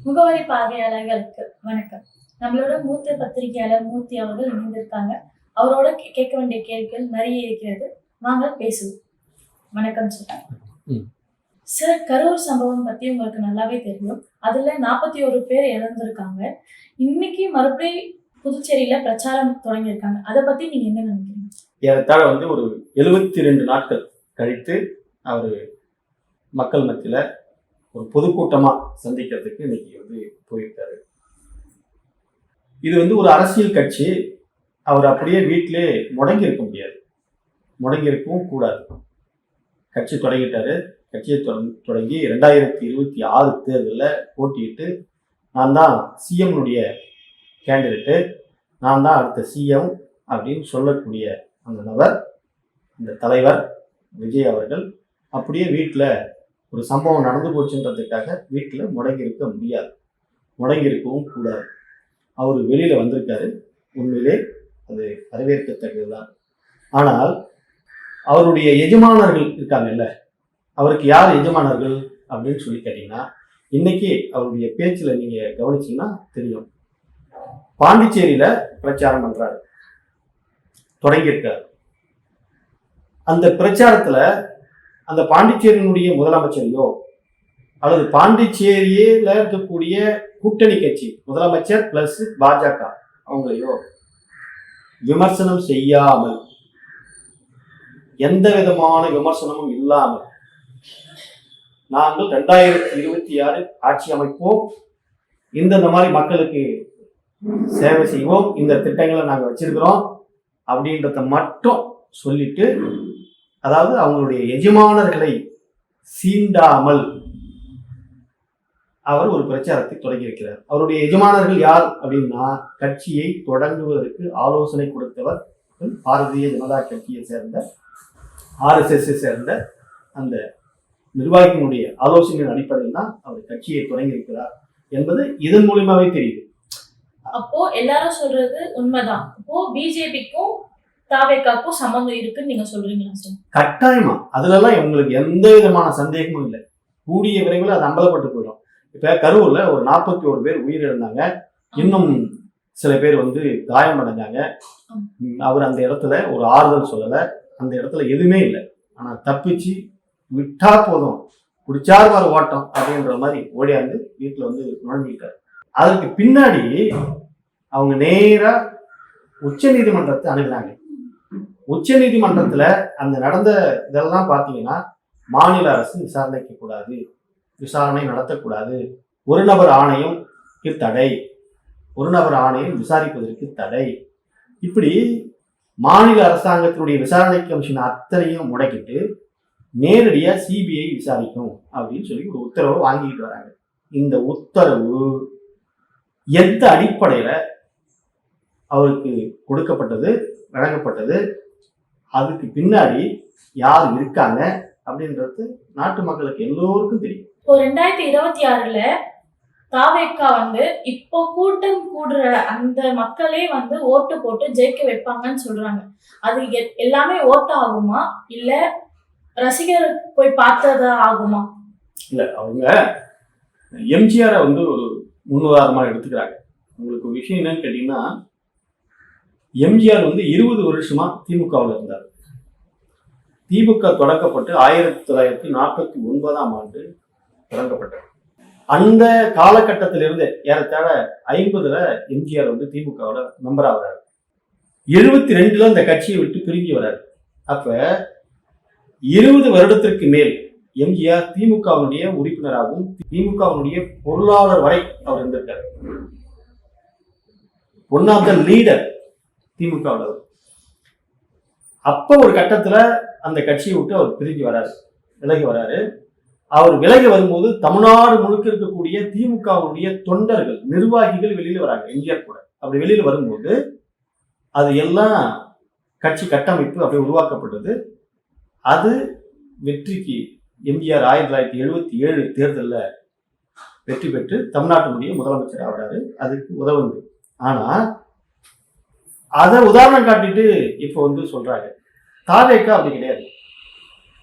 முகவரி பார்வையாளர்களுக்கு வணக்கம். நம்மளோட மூத்த பத்திரிகையாளர் மூர்த்தி அவர்கள் இணைந்திருக்காங்க. அவரோட கேட்க வேண்டிய கேள்விகள் நிறைய இருக்கிறது. வாங்க பேசுவோம். வணக்கம் சார். சார், கரூர் சம்பவம் பத்தி உங்களுக்கு நல்லாவே தெரியும். அதுல 41 பேர் இறந்திருக்காங்க. இன்னைக்கு மறுபடியும் புதுச்சேரியில பிரச்சாரம் தொடங்கியிருக்காங்க. அதை பத்தி நீங்க என்ன நினைக்கிறீங்க? ஏறத்தாழ ஒரு 72 நாட்கள் கழித்து அவர் மக்கள் மத்தியில ஒரு பொதுக்கூட்டமா சந்திக்கிறதுக்கு இன்னைக்கு போயிருக்காரு. இது ஒரு அரசியல் கட்சி. அவர் அப்படியே வீட்டிலே முடங்கி இருக்க முடியாது, முடங்கி இருக்கவும் கூடாது. கட்சி தொடங்கிட்டாரு. கட்சியை தொடங்கி 2026 தேர்தலில் போட்டியிட்டு நான் தான் சிஎம்னுடைய கேண்டிடேட்டு, நான் தான் அடுத்த சிஎம் அப்படின்னு சொல்லக்கூடிய அந்த நபர், இந்த தலைவர் விஜய் அவர்கள் அப்படியே வீட்டில் ஒரு சம்பவம் நடந்து போச்சுன்றதுக்காக வீட்டில் முடங்கி இருக்க முடியாது, முடங்கி இருக்கவும் கூடாது. அவர் வெளியில் வந்திருக்காரு. உண்மையிலே அது வரவேற்கத்தக்கதுதான். ஆனால் அவருடைய எஜமானர்கள் இருக்காங்கல்ல, அவருக்கு யார் எஜமானர்கள் அப்படின்னு சொல்லி கேட்டீங்கன்னா, இன்னைக்கு அவருடைய பேச்சில் நீங்கள் கவனிச்சிங்கன்னா தெரியும். பாண்டிச்சேரியில் பிரச்சாரம் பண்ணுறாரு, தொடங்கியிருக்காரு. அந்த பிரச்சாரத்தில் அந்த பாண்டிச்சேரியினுடைய முதலமைச்சரையோ அல்லது பாண்டிச்சேரியில இருக்கக்கூடிய கூட்டணி கட்சி முதலமைச்சர் பிளஸ் பாஜக அவங்களையோ விமர்சனம் செய்யாமல், எந்த விதமான விமர்சனமும் இல்லாமல், நாங்கள் 2026 ஆட்சி அமைப்போம், இந்த மாதிரி மக்களுக்கு சேவை செய்வோம், இந்த திட்டங்களை நாங்கள் வச்சிருக்கிறோம் அப்படின்றத மட்டும் சொல்லிட்டு, அதாவது அவங்களுடைய எஜமானர்களை சீண்டாமல் அவர் ஒரு பிரச்சாரத்தை தொடங்கியிருக்கிறார். அவருடைய எஜமானர்கள் யார் அப்படின்னா, கட்சியை தொடங்குவதற்கு ஆலோசனை கொடுத்தவர் பாரதிய ஜனதா கட்சியை சேர்ந்த RSS சேர்ந்த அந்த நிர்வாகிகளுடைய ஆலோசனையின் அடிப்படையில் தான் அவர் கட்சியை தொடங்கியிருக்கிறார் என்பது இதன் மூலியமாவே தெரியுது. அப்போ எல்லாரும் சொல்றது உண்மைதான். அப்போ பிஜேபிக்கும் தாவேக்காக்கும் சம்பந்தம் இருக்குன்னு நீங்க சொல்றீங்களா சார்? கட்டாயமா. அதுலலாம் உங்களுக்கு எந்த விதமான சந்தேகமும் இல்லை. கூடிய விரைவில் அது அம்பலப்பட்டு போயிடும். இப்ப கரூர்ல ஒரு 41 பேர் உயிரிழந்தாங்க, இன்னும் சில பேர் காயமடைஞ்சாங்க. அவர் அந்த இடத்துல ஒரு ஆறுதல் சொல்லல, அந்த இடத்துல எதுவுமே இல்லை. ஆனா தப்பிச்சு விட்டா போதும், குடிச்சார் வர ஓட்டம் அப்படின்ற மாதிரி ஓடியாந்து வீட்டுல நுழைஞ்சிட்டார். அதுக்கு பின்னாடி அவங்க நேரா உச்ச நீதிமன்றத்தை அணுகுறாங்க. உச்ச நீதிமன்றத்துல அந்த நடந்த இதெல்லாம் பாத்தீங்கன்னா, மாநில அரசு விசாரணைக்க கூடாது, விசாரணை நடத்தக்கூடாது, ஒரு நபர் ஆணையம்க்கு தடை, ஒரு நபர் ஆணையம் விசாரிப்பதற்கு தடை, இப்படி மாநில அரசாங்கத்தினுடைய விசாரணை கமிஷன் அத்தனையும் முடக்கிட்டு நேரடியா சிபிஐ விசாரிக்கும் அப்படின்னு சொல்லி ஒரு உத்தரவை வாங்கிட்டு வராங்க. இந்த உத்தரவு எந்த அடிப்படையில அவருக்கு கொடுக்கப்பட்டது, வழங்கப்பட்டது, அதுக்கு பின்னாடி யார் இருக்காங்க அப்படின்றது நாட்டு மக்களுக்கு எல்லோருக்கும் தெரியும். இப்போ 2026 தாவேக்கா இப்போ கூட்டம் கூடுற அந்த மக்களே ஓட்டு போட்டு ஜெயிக்க வைப்பாங்கன்னு சொல்றாங்க. அது எல்லாமே ஓட்டு ஆகுமா, இல்ல ரசிகர் போய் பார்த்ததா ஆகுமா? இல்ல, அவங்க எம்ஜிஆரை ஒரு முன்னுதாரணமா எடுத்துக்கிறாங்க. உங்களுக்கு ஒரு விஷயம் என்னன்னு கேட்டீங்கன்னா, எம்ஜிஆர் 20 வருஷமா திமுகவில் இருந்தார். திமுக தொடக்கப்பட்டு 1949ஆம் ஆண்டு தொடங்கப்பட்டது. அந்த காலகட்டத்திலிருந்து ஏறத்தாழ 50ல எம்ஜிஆர் திமுகவோட மெம்பர் ஆகிறார். 72ல இந்த கட்சியை விட்டு பிரிஞ்சு வர்றாரு. அப்ப 20 வருடத்திற்கு மேல் எம்ஜிஆர் திமுகவினுடைய உறுப்பினராகவும் திமுகவினுடைய பொருளாளர் வரை அவர் இருந்திருக்காரு. ஒன் ஆஃப் த லீடர் திமுகவில். அப்ப ஒரு கட்டத்துல அந்த கட்சியை விட்டு அவர் பிரிஞ்சு வராரு, விலகி வராரு. அவர் விலகி வரும்போது தமிழ்நாடு முழுக்க இருக்கக்கூடிய திமுகவுடைய தொண்டர்கள், நிர்வாகிகள் வெளியில வராங்க எம்ஜிஆர் கூட. அப்படி வெளியில வரும்போது அது எல்லாம் கட்சி கட்டமைப்பு அப்படி உருவாக்கப்பட்டது. அது வெற்றிக்கு எம்ஜிஆர் 1977 தேர்தலில் வெற்றி பெற்று தமிழ்நாட்டினுடைய முதலமைச்சர் ஆகிறாரு. அதுக்கு உதவுது. ஆனா அதை உதாரணம் காட்டிட்டு இப்போ சொல்றாங்க. தாவேக்கா அப்படி கிடையாது.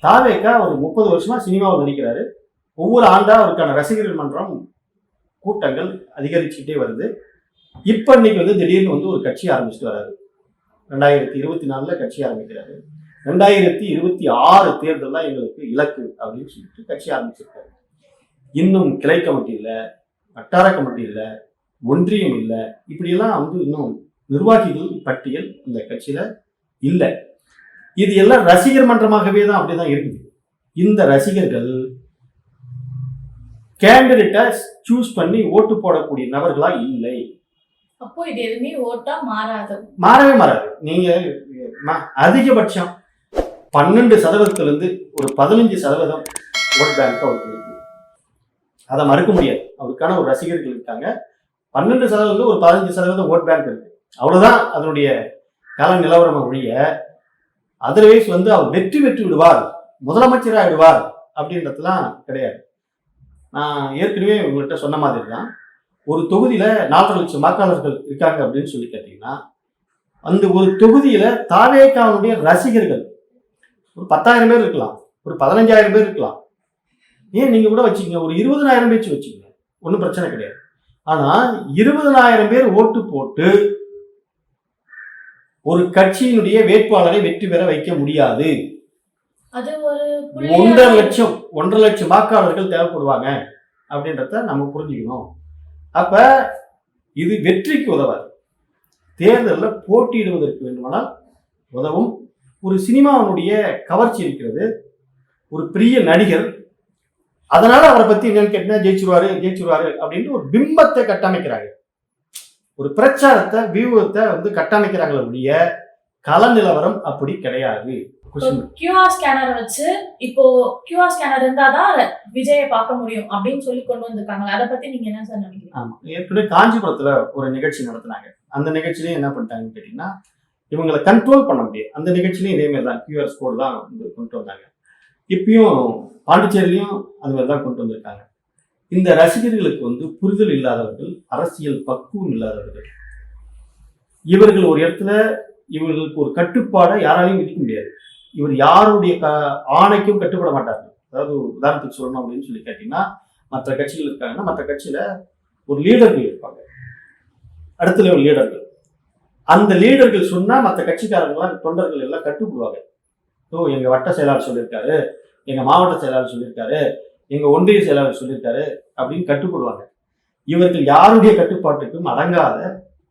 தாவேக்கா ஒரு 30 வருஷமா சினிமாவில் நடிக்கிறாரு. ஒவ்வொரு ஆண்டா அவருக்கான ரசிகர்கள் மன்றம் கூட்டங்கள் அதிகரிச்சுக்கிட்டே வருது. இப்ப இன்னைக்கு வந்து திடீர்னு வந்து ஒரு கட்சி ஆரம்பிச்சுட்டு வராரு. 2024 கட்சி ஆரம்பிக்கிறாரு. 2026 தேர்தல் தான் எங்களுக்கு இலக்கு அப்படின்னு சொல்லிட்டு கட்சி ஆரம்பிச்சிருக்காரு. இன்னும் கிளை கமிட்டி இல்லை, வட்டார கமிட்டி இல்லை, ஒன்றியம் இல்லை, இப்படியெல்லாம் வந்து இன்னும் நிர்வாகிகள் பட்டியல் இந்த கட்சியில இல்லை. இது எல்லாம் ரசிகர் மன்றமாகவே தான் அப்படிதான் இருக்குது. இந்த ரசிகர்கள் கேண்டிடேட்டை சூஸ் பண்ணி ஓட்டு போடக்கூடிய நபர்களா இல்லை. அப்போ இது எதுவுமே ஓட்டா மாறவே மாறாது. நீங்க அதிகபட்சம் 12% ஒரு 15% ஓட் பேங்க் அவருக்கு இருக்கு. அதை மறுக்க முடியாது. அவருக்கான ஒரு ரசிகர்கள் இருக்காங்க. 12% ஒரு 15% ஓட் பேங்க் இருக்கு. அவ்வளவுதான் அதனுடைய கால நிலவரம் ஒழிய அதர்வைஸ் வந்து அவர் வெற்றி பெற்று விடுவார், முதலமைச்சராக விடுவார் அப்படின்றதுலாம் கிடையாது. நான் ஏற்கனவே உங்கள்கிட்ட சொன்ன மாதிரி தான், ஒரு தொகுதியில 4 லட்சம் வாக்காளர்கள் இருக்காங்க அப்படின்னு சொல்லி கேட்டீங்கன்னா, அந்த ஒரு தொகுதியில தாவேகாவுடைய ரசிகர்கள் ஒரு 10,000 பேர் இருக்கலாம், ஒரு 15,000 பேர் இருக்கலாம். ஏன் நீங்க கூட வச்சுக்கோங்க, ஒரு 20,000 பேச்சு வச்சுக்கோங்க, ஒன்றும் பிரச்சனை கிடையாது. ஆனா 20,000 பேர் ஓட்டு போட்டு ஒரு கட்சியினுடைய வேட்பாளரை வெற்றி பெற வைக்க முடியாது. அது ஒரு 1.5 லட்சம் வாக்காளர்கள் தேவைப்படுவாங்க அப்படின்றத நம்ம புரிஞ்சுக்கணும். அப்ப இது வெற்றிக்கு உதவாது. தேர்தலில் போட்டியிடுவதற்கு வேண்டுமானால் உதவும். ஒரு சினிமாவுடைய கவர்ச்சி இருக்கிறது, ஒரு பெரிய நடிகர், அதனால அவரை பத்தி என்னன்னு கேட்டீங்கன்னா ஜெயிச்சிருவாரு அப்படின்ட்டு ஒரு பிம்பத்தை கட்டமைக்கிறாங்க, ஒரு பிரச்சாரத்தை வியூகத்தை வந்து கட்டமைக்கிறாங்களே ஒழிய கள நிலவரம் அப்படி கிடையாது. கியூஆர் ஸ்கேனர் வச்சு இப்போ கியூஆர் ஸ்கேனர் இருந்தாதான் விஜயை பார்க்க முடியும் அப்படின்னு சொல்லி கொண்டு வந்திருக்காங்க. அதை பத்தி நீங்க என்ன சார் நினைக்கிறீங்க? ஆமா, ஏற்கனவே காஞ்சிபுரத்துல ஒரு நிகழ்ச்சி நடத்தினாங்க. அந்த நிகழ்ச்சியிலையும் என்ன பண்ணிட்டாங்கன்னு கேட்டீங்கன்னா, இவங்களை கண்ட்ரோல் பண்ண முடியாது. அந்த நிகழ்ச்சியிலையும் இதே மாதிரி தான் கியூஆர் கோட் தான் வந்து கொண்டு வந்தாங்க. இப்பயும் பாண்டிச்சேரியிலையும் அது மாதிரி தான் கொண்டு வந்திருக்காங்க. இந்த ரசிகர்களுக்கு வந்து புரிதல் இல்லாதவர்கள், அரசியல் பக்குவம் இல்லாதவர்கள். இவர்கள் ஒரு இடத்துல இவர்களுக்கு ஒரு கட்டுப்பாடை யாராலையும் விதிக்க முடியாது. இவர் யாருடைய ஆணைக்கும் கட்டுப்பட மாட்டார்கள். அதாவது உதாரணத்துக்கு சொல்லணும் அப்படின்னு சொல்லி கேட்டீங்கன்னா, மற்ற கட்சிகள் இருக்காங்கன்னா, மற்ற கட்சியில ஒரு லீடர்கள் இருப்பாங்க, அடுத்த லெவல் லீடர்கள். அந்த லீடர்கள் சொன்னா மற்ற கட்சிக்காரங்களாம் தொண்டர்கள் எல்லாம் கட்டுப்படுவாங்க. ஸோ எங்க வட்ட செயலாளர் சொல்லியிருக்காரு, எங்க மாவட்ட செயலாளர் சொல்லியிருக்காரு, எங்க ஒன்றிய செயலாளர் சொல்லியிருக்காரு அப்படின்னு கட்டுப்படுவாங்க. இவர்கள் யாருடைய கட்டுப்பாட்டுக்கும் அடங்காத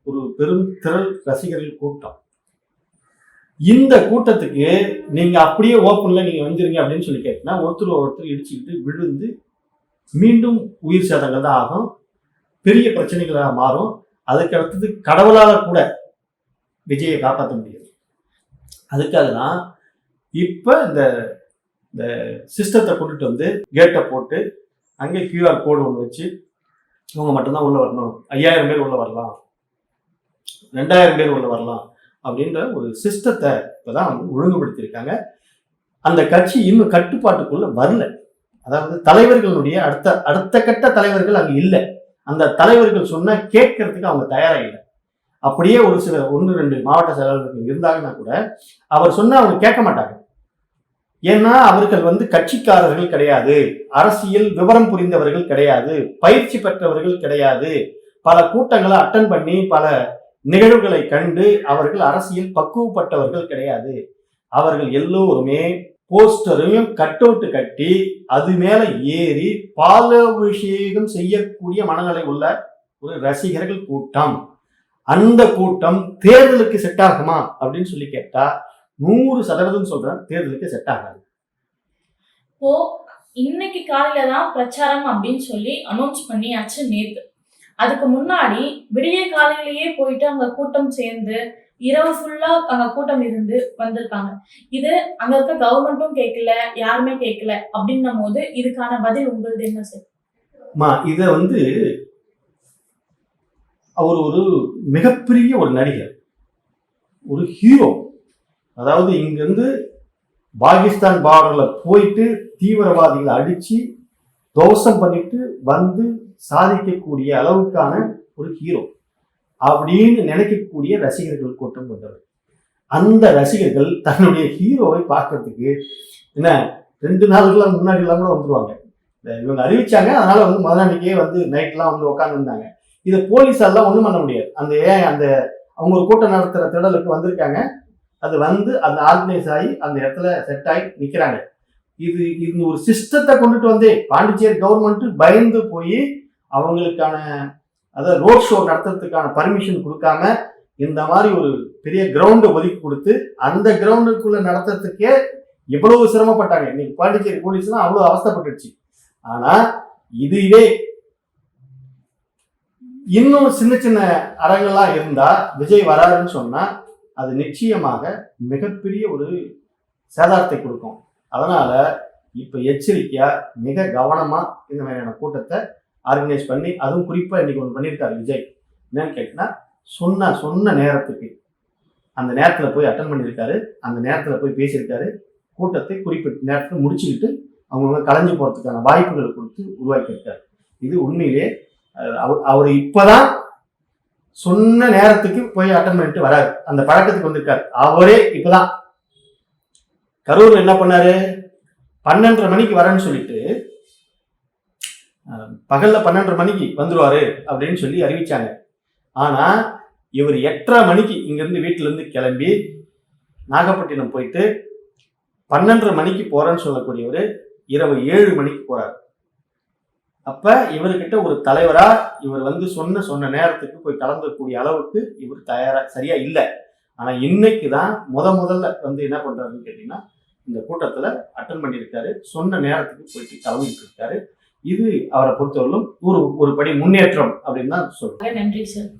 ஒரு பெரும் திரள் ரசிகர்கள் கூட்டம். இந்த கூட்டத்துக்கு நீங்க அப்படியே ஓப்பன்ல நீங்க வந்துருங்க அப்படின்னு சொல்லி கேட்டீங்கன்னா, ஒருத்தர் இடிச்சுக்கிட்டு விழுந்து மீண்டும் உயிர் சேதங்கள் தான் ஆகும், பெரிய பிரச்சனைகளாக மாறும். அதுக்கு அடுத்தது கடவுளால கூட விஜயை காப்பாற்ற முடியாது. அதுக்காக தான் இப்ப இந்த சிஸ்டத்தை கொண்டுட்டு வந்து கேட்டை போட்டு அங்கே கியூஆர் கோடு ஒன்று வச்சு இவங்க மட்டும்தான் உள்ள வரணும், 5,000 பேர் உள்ள வரலாம், 2,000 பேர் உள்ள வரலாம் அப்படின்ற ஒரு சிஸ்டத்தை இப்பதான் வந்து ஒழுங்குபடுத்தியிருக்காங்க. அந்த கட்சி இன்னும் கட்டுப்பாட்டுக்குள்ள வரல. அதாவது தலைவர்களுடைய அடுத்த கட்ட தலைவர்கள் அங்க இல்லை. அந்த தலைவர்கள் சொன்னா கேட்கறதுக்கு அவங்க தயாரா இல்லை. அப்படியே ஒரு சில 1-2 மாவட்ட செயலாளர்கள் இருந்தாங்கன்னா கூட அவர் சொன்னா அவங்க கேட்க மாட்டாங்க. ஏன்னா அவர்கள் வந்து கட்சிக்காரர்கள் கிடையாது, அரசியல் விவரம் புரிந்தவர்கள் கிடையாது, பயிற்சி பெற்றவர்கள் கிடையாது, பல கூட்டங்களை அட்டன் பண்ணி பல நிகழ்வுகளை கண்டு அவர்கள் அரசியல் பக்குவப்பட்டவர்கள் கிடையாது. அவர்கள் எல்லோருமே போஸ்டரையும் கட் அவுட் கட்டி அது மேல ஏறி பாலாபிஷேகம் செய்யக்கூடிய மனநிலை உள்ள ஒரு ரசிகர்கள் கூட்டம். அந்த கூட்டம் தேர்தலுக்கு செட் ஆகுமா அப்படின்னு சொல்லி கேட்டா 100% சொல்றேன், தேர்தலுக்கு செட் ஆகாது. இப்போ இன்னைக்கு காலையில தான் பிரச்சாரம் அப்படின்னு சொல்லி அனௌன்ஸ் பண்ணியாச்சு நேத்து. அதுக்கு முன்னாடி விடிய காலையிலேயே போயிட்டு அங்க கூட்டம் சேர்ந்து இரவு ஃபுல்லா அங்க கூட்டம் இருந்து வந்திருக்காங்க. இது அங்க இருக்க கவர்மெண்ட்டும் கேட்கல, யாருமே கேட்கல அப்படின்னும் போது இதுக்கான பதில் உங்களுது என்ன சார்? இத வந்து அவர் ஒரு மிகப்பெரிய ஒரு நடிகர், ஒரு ஹீரோ. அதாவது இங்கிருந்து பாகிஸ்தான் பார்டர்ல போயிட்டு தீவிரவாதிகளை அடிச்சு தோஷம் பண்ணிட்டு வந்து சாதிக்கக்கூடிய அளவுக்கான ஒரு ஹீரோ அப்படின்னு நினைக்கக்கூடிய ரசிகர்கள் கூட்டம் கொண்டவர். அந்த ரசிகர்கள் தன்னுடைய ஹீரோவை பார்க்கறதுக்கு என்ன 2 நாளுக்கெல்லாம் முன்னாடி எல்லாம் கூட வந்துருவாங்க. இவங்க அறிவிச்சாங்க, அதனால வந்து முதல் அன்னைக்கே வந்து நைட்லாம் வந்து உட்காந்துருந்தாங்க. இதை போலீஸாரெல்லாம் ஒன்றும் பண்ண முடியாது. அந்த அவங்க ஒரு கூட்டம் நடத்துற திடலுக்கு வந்திருக்காங்க. அது வந்து அந்த ஆர்கனைஸ் ஆகி அந்த இடத்துல செட் ஆகி நிக்கிறாங்க. இது ஒரு சிஸ்டத்தை கொண்டுட்டு வந்து பாண்டிச்சேரி கவர்மெண்ட் பயந்து போய் அவங்களுக்கான அதாவது ரோட் ஷோ நடத்துறதுக்கான பர்மிஷன் கொடுக்காம இந்த மாதிரி ஒரு பெரிய கிரவுண்டை ஒதுக்கி கொடுத்து அந்த கிரவுண்டுக்குள்ள நடத்துறதுக்கே எவ்வளவு சிரமப்பட்டாங்க. இன்னைக்கு பாண்டிச்சேரி போலீஸ்லாம் அவ்வளவு அவஸ்தைப்பட்டுருச்சு. ஆனா இதுவே இன்னும் சின்ன சின்ன அரங்கெல்லாம் இருந்தா விஜய் வராருன்னு சொன்னா அது நிச்சயமாக மிகப்பெரிய ஒரு சேதாரத்தை கொடுக்கும். அதனால இப்ப எச்சரிக்கையா மிக கவனமா இந்த மாதிரியான கூட்டத்தை ஆர்கனைஸ் பண்ணி, அதுவும் குறிப்பா இன்னைக்கு ஒன்று பண்ணியிருக்காரு விஜய். என்னன்னு கேட்டீங்கன்னா, சொன்ன நேரத்துக்கு அந்த நேரத்துல போய் அட்டன் பண்ணியிருக்காரு, அந்த நேரத்துல போய் பேசியிருக்காரு. கூட்டத்தை குறிப்பிட்ட நேரத்துல முடிச்சுக்கிட்டு அவங்க கலைஞ்சு போறதுக்கான வாய்ப்புகளை கொடுத்து உருவாக்கியிருக்காரு. இது உண்மையிலேயே அவர் இப்பதான் சொன்ன நேரத்துக்கு போய் அட்டன் பண்ணிட்டு வராரு, அந்த பழக்கத்துக்கு வந்திருக்காரு. அவரே இப்பதான் கரூர்ல என்ன பண்ணாரு, 12:30 மணிக்கு வரேன்னு சொல்லிட்டு பகல்ல 12:30 மணிக்கு வந்துருவாரு அப்படின்னு சொல்லி அறிவிச்சாங்க. ஆனா இவர் 8:30 மணிக்கு இங்கிருந்து வீட்டுல இருந்து கிளம்பி நாகப்பட்டினம் போயிட்டு 12:30 மணிக்கு போறேன்னு சொல்லக்கூடியவர் இரவு 7 மணிக்கு போறாரு. அப்ப இவர்கிட்ட ஒரு தலைவரா இவர் வந்து சொன்ன நேரத்துக்கு போய் கலந்துக்கூடிய அளவுக்கு இவர் தயாரா சரியா இல்லை. ஆனா இன்னைக்கு தான் முதல்ல வந்து என்ன பண்றாருன்னு கேட்டீங்கன்னா, இந்த கூட்டத்துல அட்டன் பண்ணியிருக்காரு, சொன்ன நேரத்துக்கு போயிட்டு கிளம்பிட்டு இருக்காரு. இது அவரை பொறுத்தவரையிலும் ஒரு படி முன்னேற்றம் அப்படின்னு தான் சொல்றேன். நன்றி சார்.